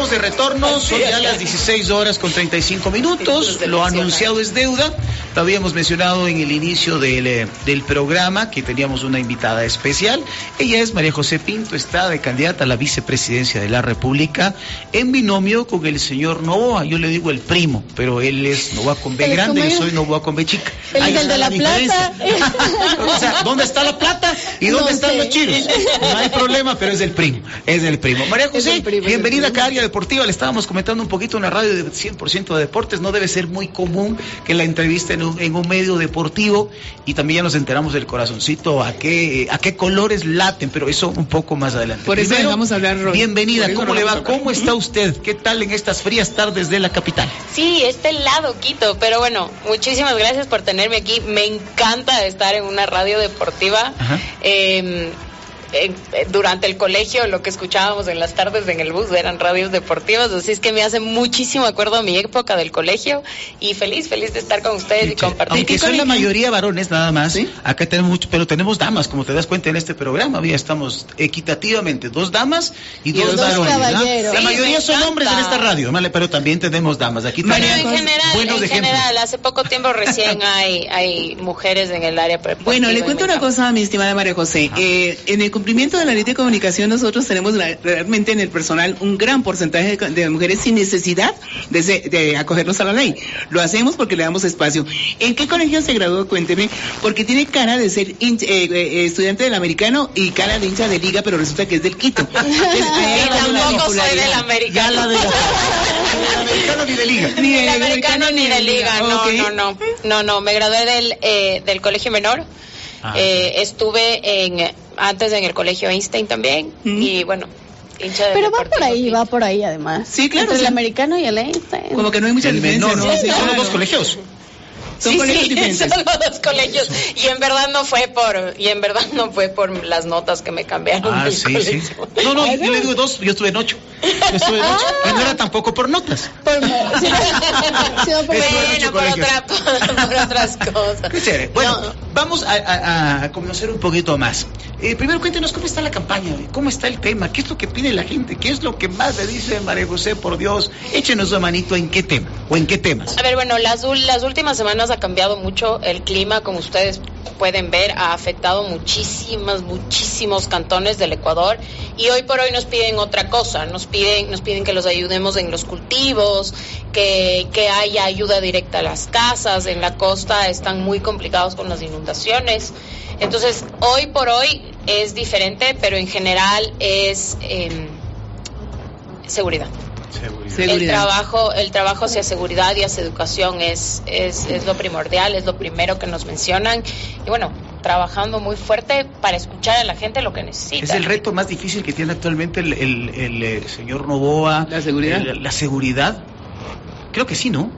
estamos de retorno, son ya las 16 horas con 35 minutos, lo anunciado es deuda. Lo habíamos mencionado en el inicio del programa que teníamos una invitada especial. Ella es María José Pinto, está de candidata a la vicepresidencia de la República en binomio con el señor Novoa. Yo le digo el primo, pero él es Novoa con B grande, yo soy Novoa con B chica. Ahí el de la plata. O sea, ¿dónde está la plata y dónde están los chiros? No hay problema, pero es el primo, María José, bienvenida acá a Área Deportiva. Le estábamos comentando un poquito en una radio de 100% de deportes. No debe ser muy común que la entrevista en un medio deportivo, y también ya nos enteramos del corazoncito, a qué colores laten, pero eso un poco más adelante. Por eso primero, vamos a hablar, bienvenida, ¿cómo le va? ¿Cómo está usted? ¿Qué tal en estas frías tardes de la capital? Sí, helado, Quito, pero bueno, muchísimas gracias por tenerme aquí. Me encanta estar en una radio deportiva. Durante el colegio lo que escuchábamos en las tardes en el bus eran radios deportivas, así es que me hace muchísimo acuerdo a mi época del colegio, y feliz de estar con ustedes y compartir. Aunque son la mayoría varones nada más, ¿sí? Acá tenemos mucho, pero tenemos damas, como te das cuenta en este programa, ya estamos equitativamente, 2 damas y 2 varones, ¿no? La mayoría son hombres en esta radio, ¿vale? Pero también tenemos damas. Aquí tenemos en general, hace poco tiempo recién hay mujeres en el área preparatoria. Bueno, le cuento una cosa, mi estimada María José. En el cumplimiento de la ley de comunicación, nosotros tenemos realmente en el personal un gran porcentaje de mujeres sin necesidad de acogernos a la ley. Lo hacemos porque le damos espacio. ¿En qué colegio se graduó? Cuénteme, porque tiene cara de ser estudiante del americano y cara de hincha de liga, pero resulta que es del Quito. Tampoco soy del americano. Ni de liga. Ni del americano ni de liga, no, me gradué del colegio menor. Estuve antes en el colegio Einstein también, y bueno, hincha de. Pero va por ahí además. Sí, claro. Entre el americano y el Einstein. Como que no hay mucha diferencia. Son los 2 colegios. Son los 2 colegios, y en verdad no fue por las notas que me cambiaron del colegio. Sí. No, yo le digo 2, yo estuve en 8. Y no era tampoco por notas. Por otras cosas. Qué chévere. Bueno, vamos a conocer un poquito más. Primero cuéntenos cómo está la campaña, cómo está el tema, qué es lo que pide la gente, qué es lo que más le dice María José, por Dios, échenos una manito en qué tema o en qué temas. A ver, bueno, las últimas semanas ha cambiado mucho el clima, como ustedes pueden ver, ha afectado muchísimos cantones del Ecuador, y hoy por hoy nos piden otra cosa, nos piden que los ayudemos en los cultivos, que haya ayuda directa a las casas. En la costa están muy complicados con las inundaciones. Entonces, hoy por hoy es diferente, pero en general es seguridad. El trabajo hacia seguridad y hacia educación es lo primordial, es lo primero que nos mencionan, y bueno, trabajando muy fuerte para escuchar a la gente lo que necesita. ¿Es el reto más difícil que tiene actualmente el señor Novoa? ¿La seguridad? La seguridad. Creo que sí, ¿no?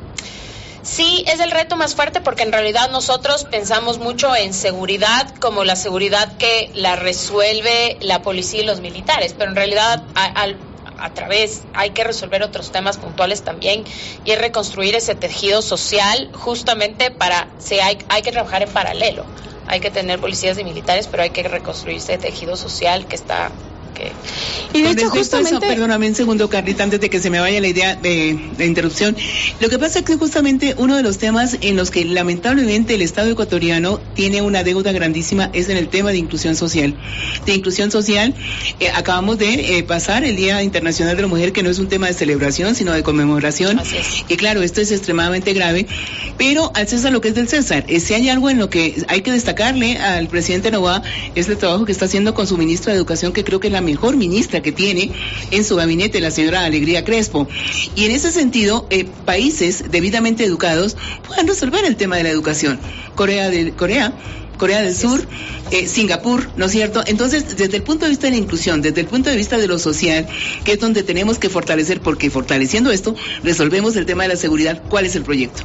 Sí, es el reto más fuerte, porque en realidad nosotros pensamos mucho en seguridad como la seguridad que la resuelve la policía y los militares, pero en realidad hay que resolver otros temas puntuales también, y es reconstruir ese tejido social, justamente hay que trabajar en paralelo. Hay que tener policías y militares, pero hay que reconstruir ese tejido social que está... Y de hecho, justamente... Eso, perdóname un segundo, Carlita, antes de que se me vaya la idea de interrupción. Lo que pasa es que justamente uno de los temas en los que lamentablemente el Estado ecuatoriano tiene una deuda grandísima es en el tema de inclusión social. Acabamos de pasar el Día Internacional de la Mujer, que no es un tema de celebración, sino de conmemoración. Así es. Y claro, esto es extremadamente grave, pero al César lo que es del César. Si hay algo en lo que hay que destacarle al presidente Novoa, es el trabajo que está haciendo con su ministra de Educación, que creo que es la mejor ministra que tiene en su gabinete, la señora Alegría Crespo. Y en ese sentido, países debidamente educados puedan resolver el tema de la educación. Corea del Sur, Singapur, ¿no es cierto? Entonces, desde el punto de vista de la inclusión, desde el punto de vista de lo social, que es donde tenemos que fortalecer, porque fortaleciendo esto, resolvemos el tema de la seguridad. ¿Cuál es el proyecto?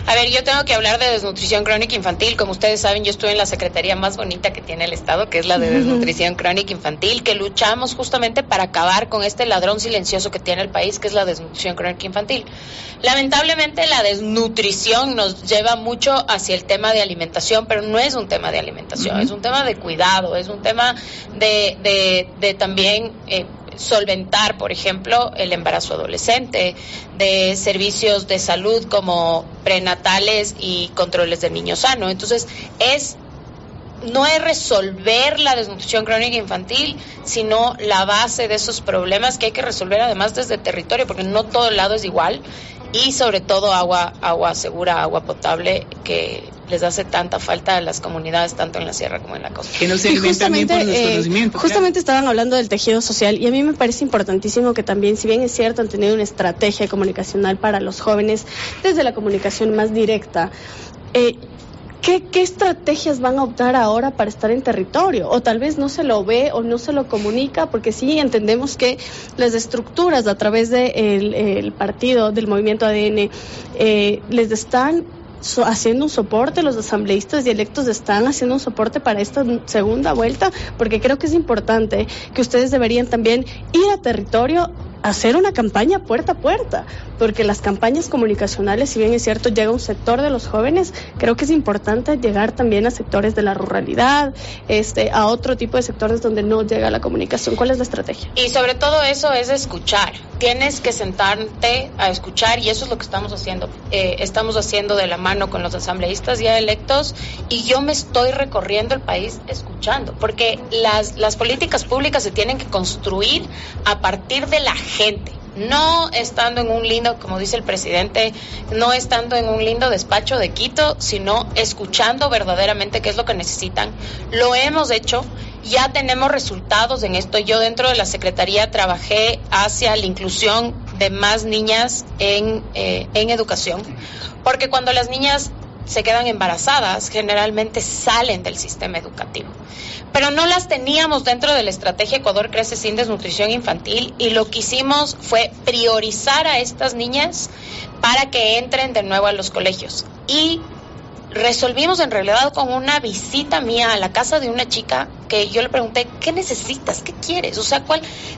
A ver, yo tengo que hablar de desnutrición crónica infantil. Como ustedes saben, yo estuve en la secretaría más bonita que tiene el Estado, que es la de desnutrición crónica infantil, que luchamos justamente para acabar con este ladrón silencioso que tiene el país, que es la desnutrición crónica infantil. Lamentablemente, la desnutrición nos lleva mucho hacia el tema de alimentación, pero no es un tema de alimentación, es un tema de cuidado, es un tema de también solventar, por ejemplo, el embarazo adolescente, de servicios de salud como prenatales y controles del niño sano. Entonces, no es resolver la desnutrición crónica infantil, sino la base de esos problemas que hay que resolver además desde el territorio, porque no todo lado es igual, y sobre todo agua segura, agua potable, que les hace tanta falta a las comunidades, tanto en la sierra como en la costa. Que no se alimentan bien por desconocimiento. Justamente estaban hablando del tejido social, y a mí me parece importantísimo que también, si bien es cierto, han tenido una estrategia comunicacional para los jóvenes desde la comunicación más directa, ¿Qué estrategias van a optar ahora para estar en territorio? O tal vez no se lo ve o no se lo comunica, porque sí entendemos que las estructuras a través del partido, del movimiento ADN, les están haciendo un soporte, los asambleístas y electos están haciendo un soporte para esta segunda vuelta, porque creo que es importante que ustedes deberían también ir a territorio, hacer una campaña puerta a puerta, porque las campañas comunicacionales, si bien es cierto, llega a un sector de los jóvenes, creo que es importante llegar también a sectores de la ruralidad, a otro tipo de sectores donde no llega la comunicación. ¿Cuál es la estrategia? Y sobre todo eso es escuchar. Tienes que sentarte a escuchar, y eso es lo que estamos haciendo. Estamos haciendo de la mano con los asambleístas ya electos, y yo me estoy recorriendo el país escuchando, porque las políticas públicas se tienen que construir a partir de la gente, no estando en un lindo, como dice el presidente, no estando en un lindo despacho de Quito, sino escuchando verdaderamente qué es lo que necesitan. Lo hemos hecho, ya tenemos resultados en esto. Yo dentro de la Secretaría trabajé hacia la inclusión de más niñas en educación, porque cuando las niñas se quedan embarazadas, generalmente salen del sistema educativo. Pero no las teníamos dentro de la estrategia Ecuador Crece Sin Desnutrición Infantil, y lo que hicimos fue priorizar a estas niñas para que entren de nuevo a los colegios. Y resolvimos en realidad con una visita mía a la casa de una chica, que yo le pregunté, ¿qué necesitas? ¿Qué quieres? O sea,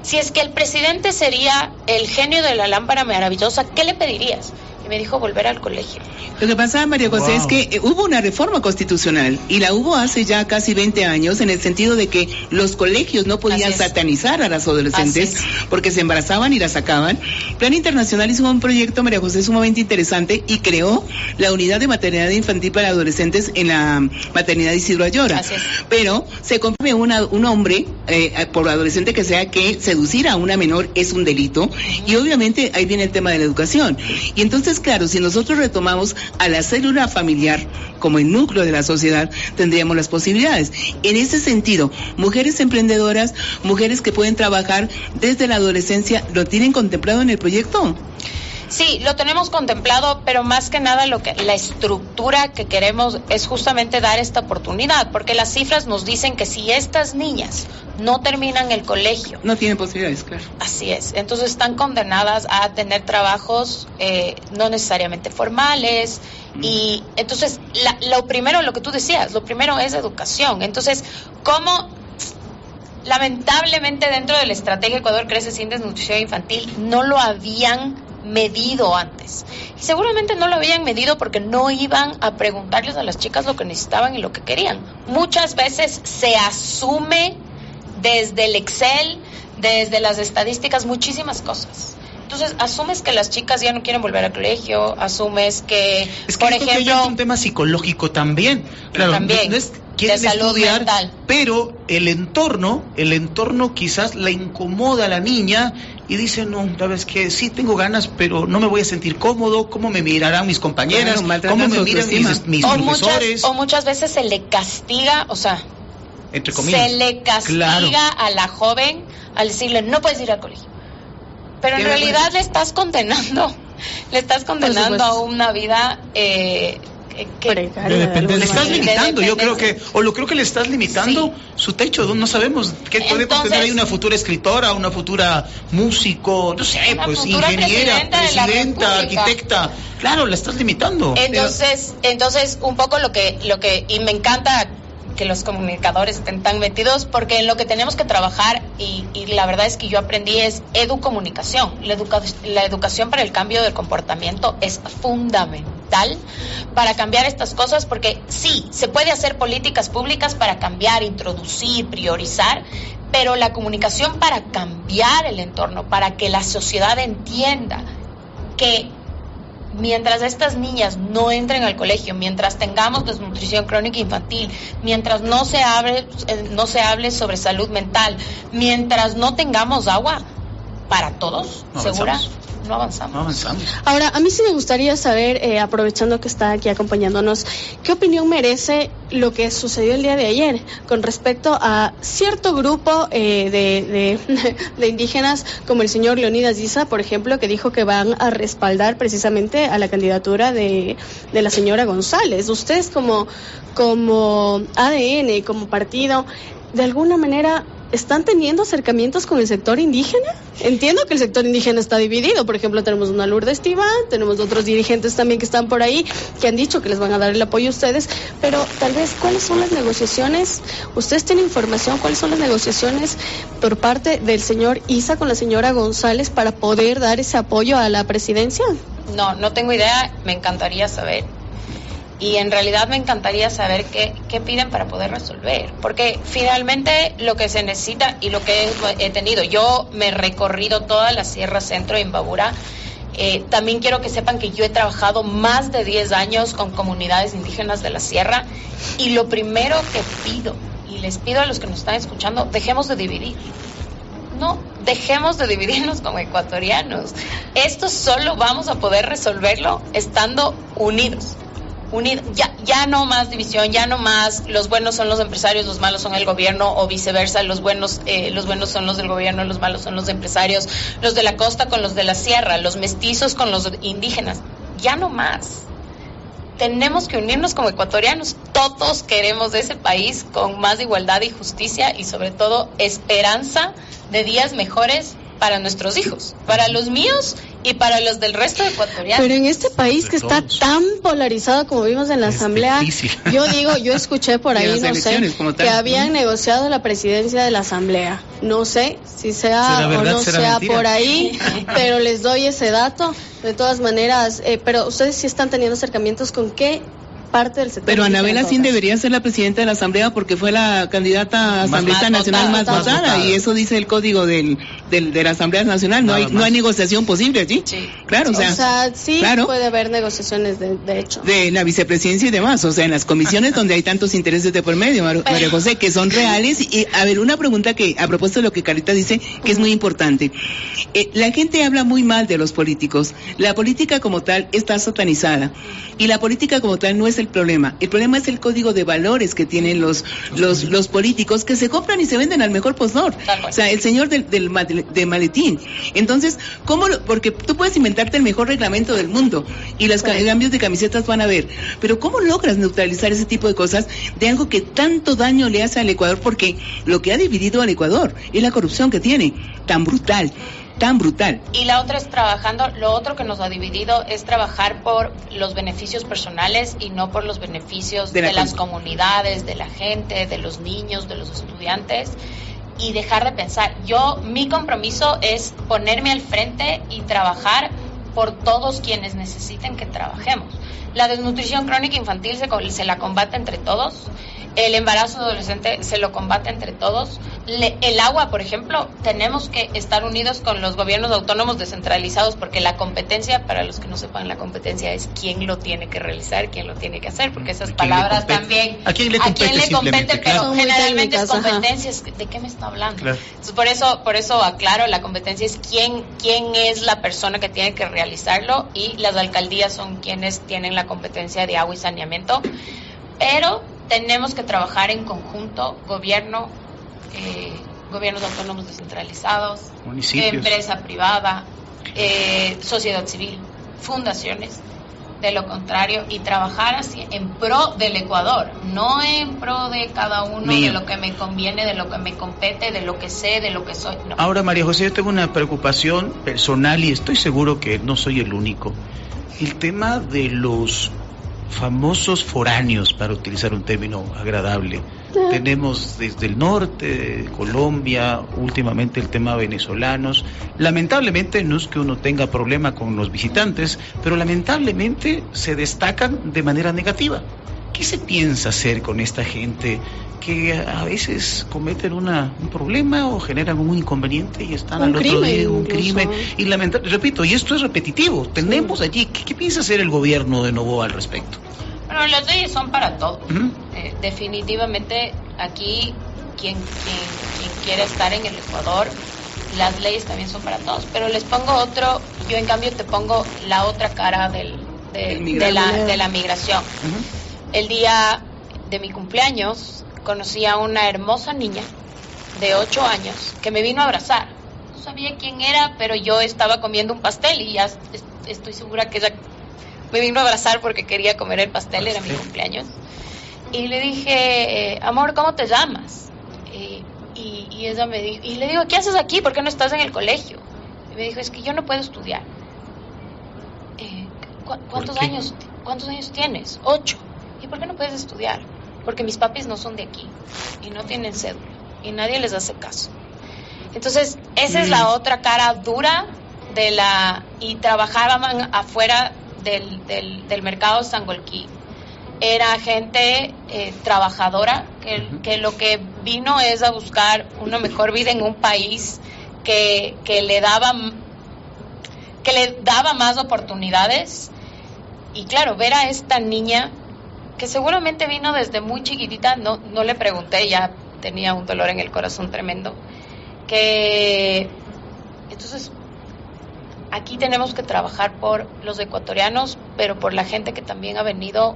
si es que el presidente sería el genio de la lámpara maravillosa, ¿qué le pedirías? Y me dijo, volver al colegio. Lo que pasa, María José, es que hubo una reforma constitucional, y la hubo hace ya casi 20 años, en el sentido de que los colegios no podían satanizar a las adolescentes porque se embarazaban y las sacaban. Plan Internacional hizo un proyecto, María José, sumamente interesante, y creó la unidad de maternidad infantil para adolescentes en la maternidad Isidro Ayora. Pero se compone un hombre, por adolescente que sea, que seducir a una menor es un delito, y obviamente ahí viene el tema de la educación. Y entonces, claro, si nosotros retomamos a la célula familiar como el núcleo de la sociedad, tendríamos las posibilidades. En ese sentido, mujeres emprendedoras, mujeres que pueden trabajar desde la adolescencia, ¿lo tienen contemplado en el proyecto? Sí, lo tenemos contemplado, pero más que nada la estructura que queremos es justamente dar esta oportunidad, porque las cifras nos dicen que si estas niñas no terminan el colegio, no tienen posibilidades, claro. Así es, entonces están condenadas a tener trabajos no necesariamente formales, y entonces lo primero, lo que tú decías, lo primero es educación. Entonces, ¿cómo? Lamentablemente dentro de la estrategia Ecuador Crece Sin Desnutrición Infantil no lo habían medido antes, y seguramente no lo habían medido porque no iban a preguntarles a las chicas lo que necesitaban y lo que querían. Muchas veces se asume desde el Excel, desde las estadísticas, muchísimas cosas. Entonces asumes que las chicas ya no quieren volver al colegio, asumes que, por ejemplo, es un tema psicológico también. Claro, también, no es quieren estudiar, mental. Pero el entorno quizás la incomoda a la niña y dice, no, sabes que sí tengo ganas, pero no me voy a sentir cómodo. ¿Cómo me mirarán mis compañeras? ¿Cómo me miran mis profesores? O muchas veces se le castiga, o sea, entre comillas, se le castiga a la joven al decirle, no puedes ir al colegio. Pero en realidad le estás condenando a una vida le estás limitando. Yo creo que le estás limitando su techo. No sabemos qué puede contener ahí una futura escritora, una futura músico, no sé, pues ingeniera, presidenta, arquitecta. Claro, la estás limitando. Entonces un poco lo que y me encanta que los comunicadores estén tan metidos, porque en lo que tenemos que trabajar, y la verdad es que yo aprendí, es educomunicación. La educación para el cambio del comportamiento es fundamental. vital para cambiar estas cosas, porque sí, se puede hacer políticas públicas para cambiar, introducir, priorizar, pero la comunicación para cambiar el entorno, para que la sociedad entienda que mientras estas niñas no entren al colegio, mientras tengamos desnutrición crónica infantil, mientras no se hable sobre salud mental, mientras no tengamos agua para todos, ¿segura? No avanzamos. Ahora, a mí sí me gustaría saber, aprovechando que está aquí acompañándonos, ¿qué opinión merece lo que sucedió el día de ayer con respecto a cierto grupo de indígenas, como el señor Leonidas Diza, por ejemplo, que dijo que van a respaldar precisamente a la candidatura de la señora González? Ustedes como ADN, como partido, de alguna manera ¿están teniendo acercamientos con el sector indígena? Entiendo que el sector indígena está dividido. Por ejemplo, tenemos una Lourdes Tibán, tenemos otros dirigentes también que están por ahí, que han dicho que les van a dar el apoyo a ustedes, pero tal vez, ¿cuáles son las negociaciones? ¿Ustedes tienen información? ¿Cuáles son las negociaciones por parte del señor Isa con la señora González para poder dar ese apoyo a la presidencia? No tengo idea, me encantaría saber. Y en realidad me encantaría saber qué piden para poder resolver, porque finalmente lo que se necesita y lo que he tenido, yo me he recorrido toda la Sierra Centro de Imbabura. También quiero que sepan que yo he trabajado más de 10 años con comunidades indígenas de la Sierra, y lo primero que pido, y les pido a los que nos están escuchando, dejemos de dividir. No, dejemos de dividirnos como ecuatorianos. Esto solo vamos a poder resolverlo estando unidos. Ya no más división, ya no más los buenos son los empresarios, los malos son el gobierno, o viceversa, los buenos son los del gobierno, los malos son los empresarios, los de la costa con los de la sierra, los mestizos con los indígenas. Ya no más. Tenemos que unirnos como ecuatorianos. Todos queremos ese país con más igualdad y justicia, y sobre todo esperanza de días mejores para nuestros hijos, para los míos y para los del resto de ecuatorianos. Pero en este país que está tan polarizado como vimos en la Asamblea, yo escuché por ahí, no sé, que habían negociado la presidencia de la Asamblea. No sé si sea o no sea por ahí, pero les doy ese dato. De todas maneras, pero ustedes sí están teniendo acercamientos con qué parte del sector. Pero Anabela Sin debería ser la presidenta de la Asamblea, porque fue la candidata asambleísta nacional más votada, y eso dice el código de la Asamblea Nacional. No hay negociación posible allí. Sí. Claro, o sea sí, claro, puede haber negociaciones de hecho. De la vicepresidencia y demás, o sea, en las comisiones donde hay tantos intereses de por medio, María José, que son reales. Y a ver, una pregunta que a propósito de lo que Carita dice, que es muy importante. La gente habla muy mal de los políticos. La política como tal está satanizada, y la política como tal no es el problema es el código de valores que tienen los políticos, que se compran y se venden al mejor postor. O sea, el señor del maletín. Entonces, porque tú puedes inventarte el mejor reglamento del mundo y los cambios de camisetas van a ver, pero ¿cómo logras neutralizar ese tipo de cosas de algo que tanto daño le hace al Ecuador? Porque lo que ha dividido al Ecuador es la corrupción que tiene, tan brutal. Y la otra es lo otro que nos ha dividido es trabajar por los beneficios personales y no por los beneficios de las comunidades, de la gente, de los niños, de los estudiantes, y dejar de pensar. Mi compromiso es ponerme al frente y trabajar por todos quienes necesiten que trabajemos. La desnutrición crónica infantil se la combate entre todos. El embarazo adolescente se lo combate entre todos. El agua, por ejemplo, tenemos que estar unidos con los gobiernos autónomos descentralizados, porque la competencia, para los que no sepan, la competencia es quién lo tiene que realizar, quién lo tiene que hacer, porque esas palabras también... ¿A quién le compete? Pero generalmente es competencia. ¿De qué me está hablando? Claro. Entonces, por eso aclaro, la competencia es quién es la persona que tiene que realizarlo, y las alcaldías son quienes tienen la competencia de agua y saneamiento. Pero tenemos que trabajar en conjunto, gobiernos autónomos descentralizados, municipios, empresa privada, sociedad civil, fundaciones. De lo contrario, y trabajar así en pro del Ecuador, no en pro de cada uno, de lo que me conviene, de lo que me compete, de lo que sé, de lo que soy. No. Ahora, María José, yo tengo una preocupación personal, y estoy seguro que no soy el único. El tema de los famosos foráneos, para utilizar un término agradable. Tenemos desde el norte, Colombia, últimamente el tema venezolanos. Lamentablemente no es que uno tenga problema con los visitantes, pero lamentablemente se destacan de manera negativa. ¿Qué se piensa hacer con esta gente que a veces cometen un problema o generan un inconveniente y están al otro día un crimen? Y repito, y esto es repetitivo, tenemos allí, ¿qué piensa hacer el gobierno de Noboa al respecto? Bueno, las leyes son para todos. Definitivamente aquí quien quiera estar en el Ecuador, las leyes también son para todos. Pero les pongo otro, yo en cambio te pongo la otra cara de la migración. El día de mi cumpleaños conocí a una hermosa niña de 8 años que me vino a abrazar. No sabía quién era, pero yo estaba comiendo un pastel y ya estoy segura que ella me vino a abrazar porque quería comer el pastel, era mi cumpleaños. Y le dije, amor, ¿cómo te llamas? Y ella me dijo, y le digo, ¿qué haces aquí? ¿Por qué no estás en el colegio? Y me dijo, es que yo no puedo estudiar. ¿Cuántos años tienes? 8. ¿Y por qué no puedes estudiar? Porque mis papis no son de aquí y no tienen cédula y nadie les hace caso. Entonces, esa es la otra cara dura y trabajaban afuera del mercado Sangolquí. Era gente trabajadora que lo que vino es a buscar una mejor vida en un país que le daba más oportunidades. Y claro, ver a esta niña que seguramente vino desde muy chiquitita, no le pregunté, ya tenía un dolor en el corazón tremendo, entonces aquí tenemos que trabajar por los ecuatorianos, pero por la gente que también ha venido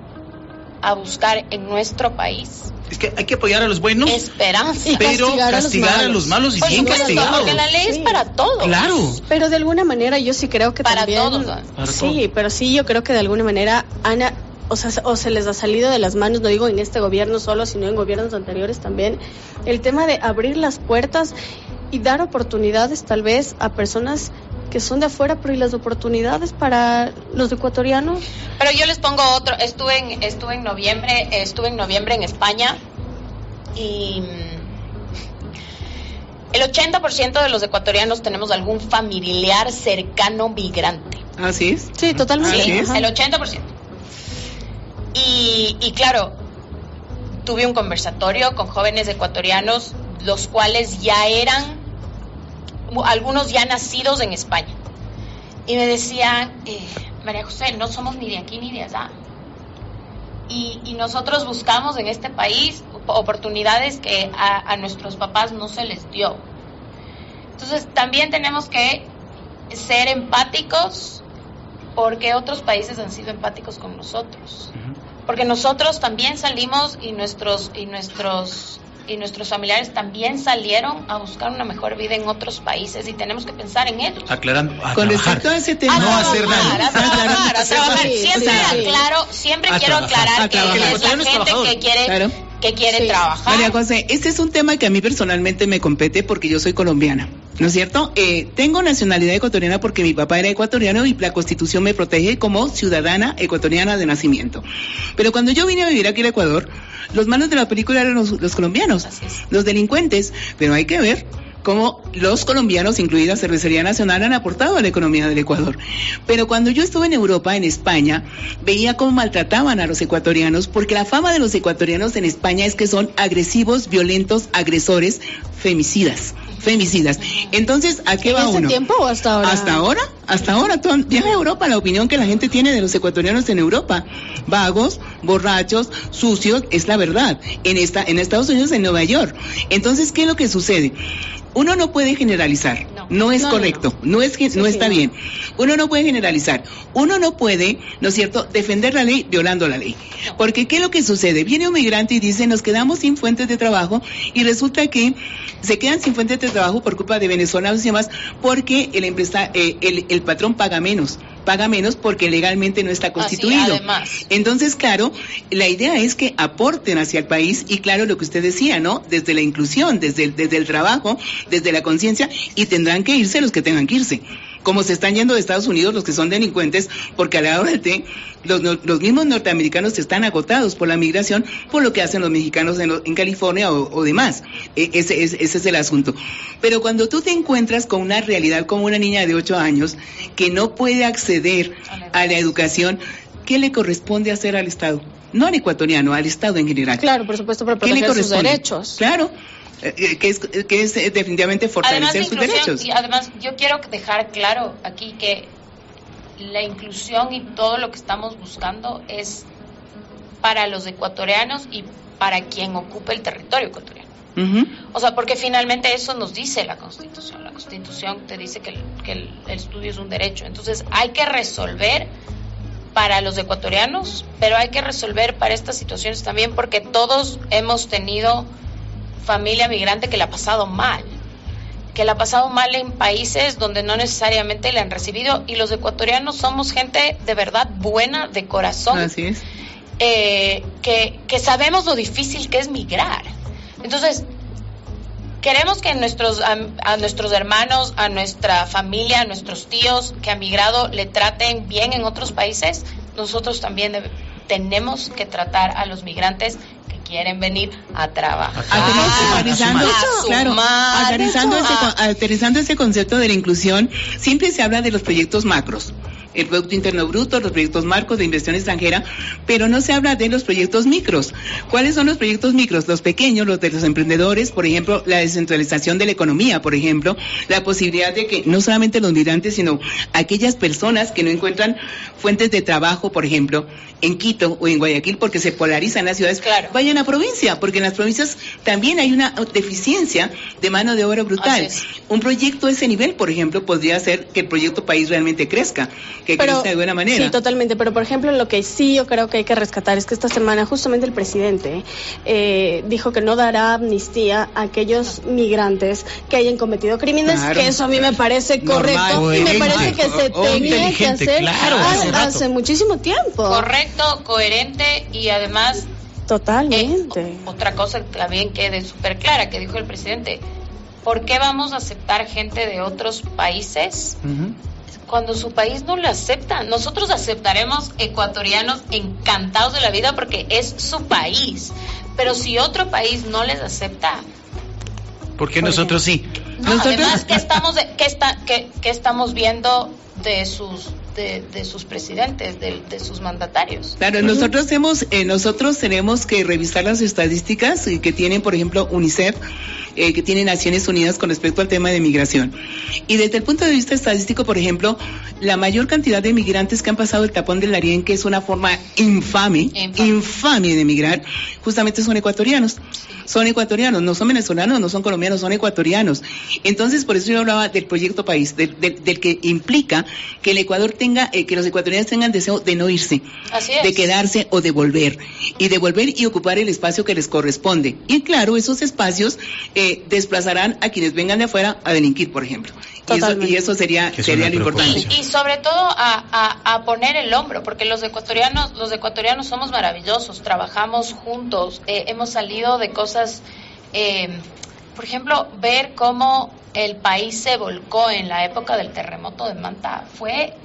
a buscar en nuestro país. Es que hay que apoyar a los buenos, esperanza, pero castigar a los malos y bien castigados. Porque la ley es para todos. Claro. Pero de alguna manera yo sí creo que para también... todos. Sí, pero sí yo creo que de alguna manera o se les ha salido de las manos, no digo en este gobierno solo, sino en gobiernos anteriores también, el tema de abrir las puertas y dar oportunidades tal vez a personas que son de afuera, pero ¿y las oportunidades para los ecuatorianos? Pero yo les pongo otro, estuve en noviembre en España y el 80% de los ecuatorianos tenemos algún familiar cercano migrante. ¿Así es? Sí, totalmente. Sí, el 80%. Y claro, tuve un conversatorio con jóvenes ecuatorianos, los cuales ya eran, algunos ya nacidos en España. Y me decían, María José, no somos ni de aquí ni de allá. Y nosotros buscamos en este país oportunidades que a nuestros papás no se les dio. Entonces también tenemos que ser empáticos, porque otros países han sido empáticos con nosotros. Porque nosotros también salimos y nuestros familiares también salieron a buscar una mejor vida en otros países y tenemos que pensar en ellos. Aclarando, con respecto a ese tema, no hacer daño. A trabajar. Siempre quiero aclarar que es la gente que quiere trabajar. María José, este es un tema que a mí personalmente me compete porque yo soy colombiana, ¿no es cierto? Tengo nacionalidad ecuatoriana porque mi papá era ecuatoriano y la Constitución me protege como ciudadana ecuatoriana de nacimiento. Pero cuando yo vine a vivir aquí al Ecuador, los malos de la película eran los colombianos, los delincuentes, pero hay que ver cómo los colombianos, incluida Cervecería Nacional, han aportado a la economía del Ecuador. Pero cuando yo estuve en Europa, en España, veía cómo maltrataban a los ecuatorianos, porque la fama de los ecuatorianos en España es que son agresivos, violentos, agresores, femicidas. Entonces, ¿a qué va uno? ¿En ese tiempo o hasta ahora? Hasta ahora. Viaja a Europa, la opinión que la gente tiene de los ecuatorianos en Europa. Vagos, borrachos, sucios, es la verdad. En Estados Unidos, en Nueva York. Entonces, ¿qué es lo que sucede? Uno no puede generalizar, no es correcto, no está bien. Uno no puede generalizar, uno no puede, ¿no es cierto?, defender la ley violando la ley. Porque ¿qué es lo que sucede? Viene un migrante y dice, nos quedamos sin fuentes de trabajo, y resulta que se quedan sin fuentes de trabajo por culpa de venezolanos y demás, porque el patrón paga menos porque legalmente no está constituido. Entonces, claro, la idea es que aporten hacia el país y claro, lo que usted decía, ¿no? Desde la inclusión, desde el trabajo, desde la conciencia, y tendrán que irse los que tengan que irse. como se están yendo de Estados Unidos los que son delincuentes, porque a la hora de los mismos norteamericanos están agotados por la migración, por lo que hacen los mexicanos en California o demás. Ese es el asunto. Pero cuando tú te encuentras con una realidad como una niña de 8 años que no puede acceder a la educación, ¿qué le corresponde hacer al Estado? No al ecuatoriano, al Estado en general. Claro, por supuesto, para proteger sus derechos. Claro. Que es definitivamente fortalecer sus derechos. Y además, yo quiero dejar claro aquí que la inclusión y todo lo que estamos buscando es para los ecuatorianos y para quien ocupe el territorio ecuatoriano. Uh-huh. O sea, porque finalmente eso nos dice la Constitución. La Constitución te dice que el estudio es un derecho. Entonces, hay que resolver para los ecuatorianos, pero hay que resolver para estas situaciones también, porque todos hemos tenido familia migrante que la ha pasado mal en países donde no necesariamente la han recibido, y los ecuatorianos somos gente de verdad buena, de corazón. Así es. Que sabemos lo difícil que es migrar. Entonces, queremos que a nuestros hermanos, a nuestra familia, a nuestros tíos que han migrado le traten bien en otros países. Nosotros también tenemos que tratar a los migrantes que quieren venir a trabajar. Aterrizando ese concepto de la inclusión, siempre se habla de los proyectos macros, el Producto Interno Bruto, los proyectos marcos de inversión extranjera, pero no se habla de los proyectos micros. ¿Cuáles son los proyectos micros? Los pequeños, los de los emprendedores, por ejemplo, la descentralización de la economía, por ejemplo, la posibilidad de que no solamente los migrantes, sino aquellas personas que no encuentran fuentes de trabajo, por ejemplo, en Quito o en Guayaquil, porque se polarizan las ciudades, claro, vayan a provincia, porque en las provincias también hay una deficiencia de mano de obra brutal. Un proyecto de ese nivel, por ejemplo, podría hacer que el proyecto país realmente crezca, que crezca de buena manera. Sí, totalmente, pero por ejemplo, lo que sí yo creo que hay que rescatar es que esta semana justamente el presidente dijo que no dará amnistía a aquellos migrantes que hayan cometido crímenes, claro, que eso a mí me parece correcto, normal, y me parece que se tenía que hacer, claro, hace muchísimo tiempo. Correcto, coherente y además totalmente. Otra cosa también quede súper clara que dijo el presidente: ¿por qué vamos a aceptar gente de otros países cuando su país no lo acepta? Nosotros aceptaremos ecuatorianos encantados de la vida porque es su país, pero si otro país no les acepta, ¿por qué nosotros sí? No, además, ¿qué estamos viendo de sus presidentes, de sus mandatarios? Claro, nosotros tenemos que revisar las estadísticas que tienen, por ejemplo, UNICEF, que tiene Naciones Unidas con respecto al tema de migración. Y desde el punto de vista estadístico, por ejemplo, la mayor cantidad de migrantes que han pasado el tapón del Darién, que es una forma infame de migrar, justamente son ecuatorianos. Son ecuatorianos, no son venezolanos, no son colombianos, son ecuatorianos. Entonces, por eso yo hablaba del proyecto país, del que implica que el Ecuador que los ecuatorianos tengan deseo de no irse, de quedarse o de volver y ocupar el espacio que les corresponde. Y claro, esos espacios desplazarán a quienes vengan de afuera a delinquir, por ejemplo. Y eso sería lo importante. Y sobre todo a poner el hombro, porque los ecuatorianos somos maravillosos, trabajamos juntos, hemos salido de cosas, por ejemplo, ver cómo el país se volcó en la época del terremoto de Manta fue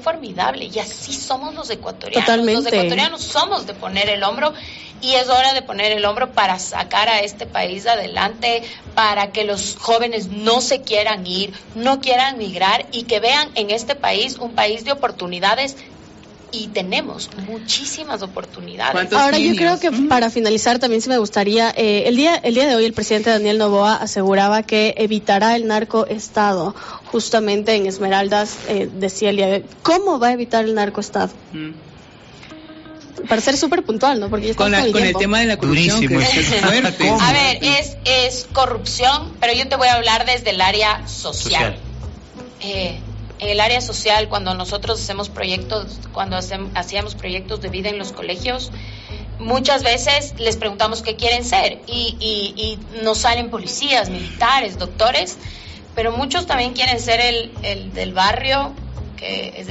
formidable, y así somos los ecuatorianos. Totalmente. Los ecuatorianos somos de poner el hombro, y es hora de poner el hombro para sacar a este país adelante, para que los jóvenes no se quieran ir, no quieran migrar, y que vean en este país un país de oportunidades. Y tenemos muchísimas oportunidades. Ahora, yo creo que para finalizar también sí me gustaría, el día de hoy el presidente Daniel Noboa aseguraba que evitará el narcoestado. Justamente en Esmeraldas decía el día de hoy, ¿cómo va a evitar el narcoestado? Para ser súper puntual, ¿no? Porque ya con el tema de la corrupción, que es fuerte. A ver, es corrupción, pero yo te voy a hablar desde el área social. En el área social, cuando nosotros hacíamos proyectos de vida en los colegios, muchas veces les preguntamos qué quieren ser y nos salen policías, militares, doctores, pero muchos también quieren ser el del barrio, que es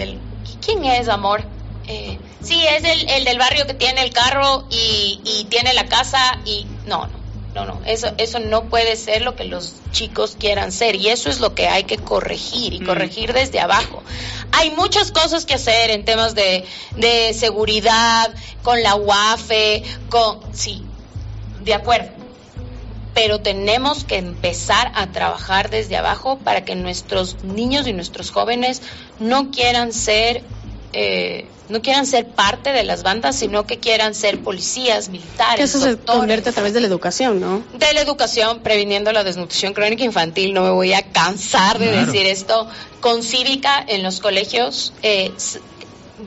¿quién es, amor? Sí, es el del barrio que tiene el carro y tiene la casa y no. eso no puede ser lo que los chicos quieran ser, y eso es lo que hay que corregir, y corregir desde abajo. Hay muchas cosas que hacer en temas de seguridad, con la UAFE, sí, de acuerdo, pero tenemos que empezar a trabajar desde abajo para que nuestros niños y nuestros jóvenes no quieran ser parte de las bandas, sino que quieran ser policías, militares, que eso doctores. Se convierte a través de la educación, ¿no? De la educación, previniendo la desnutrición crónica infantil. No me voy a cansar de decir esto. Con cívica en los colegios, de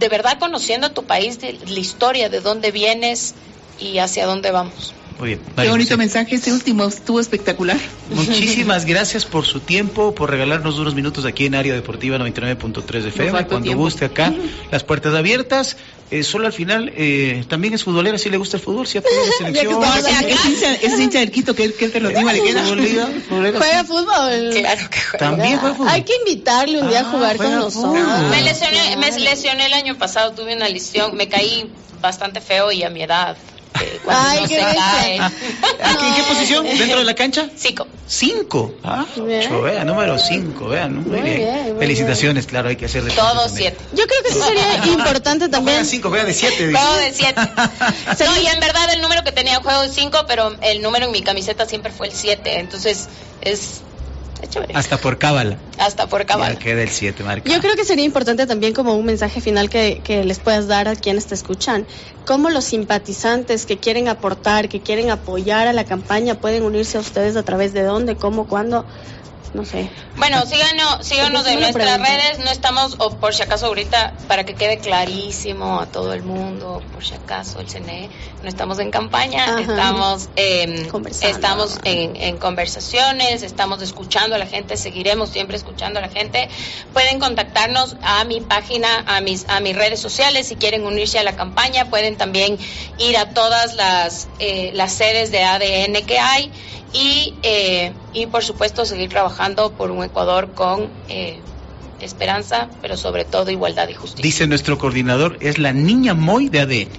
verdad conociendo tu país, de la historia, de dónde vienes y hacia dónde vamos. Muy bien. Qué bonito mensaje, este último estuvo espectacular. Muchísimas gracias por su tiempo, por regalarnos unos minutos aquí en Área Deportiva 99.3 de FM. Cuando tiempo. guste acá, las puertas abiertas. Solo al final, también es futbolera, si le gusta el fútbol, si apoya la selección. Es hincha del Quito, que te lo diga, le queda. ¿Juega fútbol? Claro que juega. También juega fútbol. Hay que invitarle un día a jugar con nosotros. Me lesioné el año pasado, tuve una lesión, me caí bastante feo y a mi edad. Cuando no se cae. ¿En qué posición? ¿Dentro de la cancha? 5. 5. Vea, número 5, vean. Muy bien. Felicitaciones, claro, hay que hacerle. Todos 7. Yo creo que eso sería importante también. Juega 5, juega de 7. Juego de 7. No, y en verdad el número que tenía juego de 5, pero el número en mi camiseta siempre fue el 7. Entonces es chévere. Hasta por cábala. Ya queda el 7, marca. Yo creo que sería importante también como un mensaje final que les puedas dar a quienes te escuchan. Cómo los simpatizantes que quieren aportar, que quieren apoyar a la campaña, pueden unirse a ustedes a través de dónde, cómo, cuándo. No sé. Bueno, síganos en nuestras redes. No estamos, o por si acaso ahorita, para que quede clarísimo a todo el mundo, por si acaso el CNE, no estamos en campaña. Ajá. Estamos en conversaciones, estamos escuchando a la gente, seguiremos siempre escuchando a la gente. Pueden contactarnos a mi página, a mis redes sociales, si quieren unirse a la campaña. Pueden también ir a todas las sedes de ADN que hay. Y por supuesto seguir trabajando por un Ecuador con esperanza, pero sobre todo igualdad y justicia. Dice nuestro coordinador, es la niña Moy de ADN.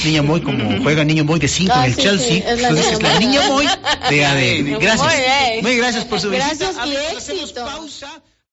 Niña Moy, como juega niño Moy de 5 en el Chelsea, sí, entonces es la niña Moy de ADN. Gracias. Muy bien. Muy gracias por su visita. Gracias y éxito. Pausa.